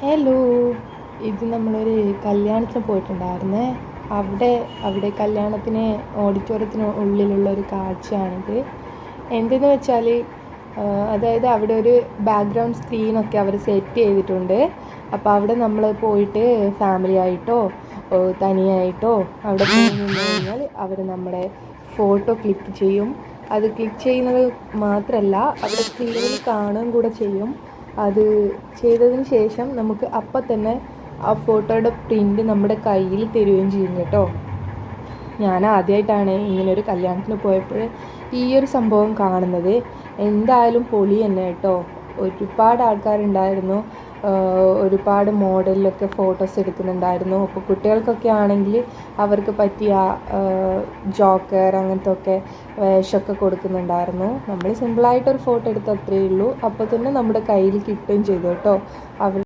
Hello, ഇത് നമ്മളൊരു കല്യാണത്തിന് പോയിട്ടുണ്ടായിരുന്നേ. അവിടെ കല്യാണത്തിന് ഓഡിറ്റോറിയത്തിന് ഉള്ളിലുള്ള ഒരു കാഴ്ചയാണിത്. എന്തെന്ന് വെച്ചാൽ അതായത് അവിടെ ഒരു ബാക്ക്ഗ്രൗണ്ട് സ്ക്രീനൊക്കെ അവർ സെറ്റ് ചെയ്തിട്ടുണ്ട്. അപ്പോൾ അവിടെ നമ്മൾ പോയിട്ട് ഫാമിലി ആയിട്ടോ തനിയായിട്ടോ അവിടെ പോയി നിന്ന് കഴിഞ്ഞാൽ അവർ നമ്മുടെ ഫോട്ടോ ക്ലിക്ക് ചെയ്യും. അത് ക്ലിക്ക് ചെയ്യുന്നത് മാത്രമല്ല, അവിടെ സ്ക്രീനിൽ കാണുകയും കൂടെ ചെയ്യും. അത് ചെയ്തതിന് ശേഷം നമുക്ക് അപ്പം തന്നെ ആ ഫോട്ടോയുടെ പ്രിൻ്റ് നമ്മുടെ കയ്യിൽ തരുകയും ചെയ്യും കേട്ടോ. ഞാൻ ആദ്യമായിട്ടാണ് ഇങ്ങനൊരു കല്യാണത്തിന് പോയപ്പോൾ ഈ ഒരു സംഭവം കാണുന്നത്. എന്തായാലും പൊളി തന്നെ കേട്ടോ. ഒരുപാട് ആൾക്കാരുണ്ടായിരുന്നു, ഒരുപാട് മോഡലിലൊക്കെ ഫോട്ടോസ് എടുക്കുന്നുണ്ടായിരുന്നു. അപ്പോൾ കുട്ടികൾക്കൊക്കെ ആണെങ്കിൽ അവർക്ക് പറ്റിയ ജോക്കർ അങ്ങനത്തെ ഒക്കെ വേഷമൊക്കെ കൊടുക്കുന്നുണ്ടായിരുന്നു. നമ്മൾ സിമ്പിളായിട്ടൊരു ഫോട്ടോ എടുത്ത് അത്രയേ ഉള്ളൂ, അപ്പോൾ തന്നെ നമ്മുടെ കയ്യിൽ കിട്ടുകയും ചെയ്തു കേട്ടോ. അവർ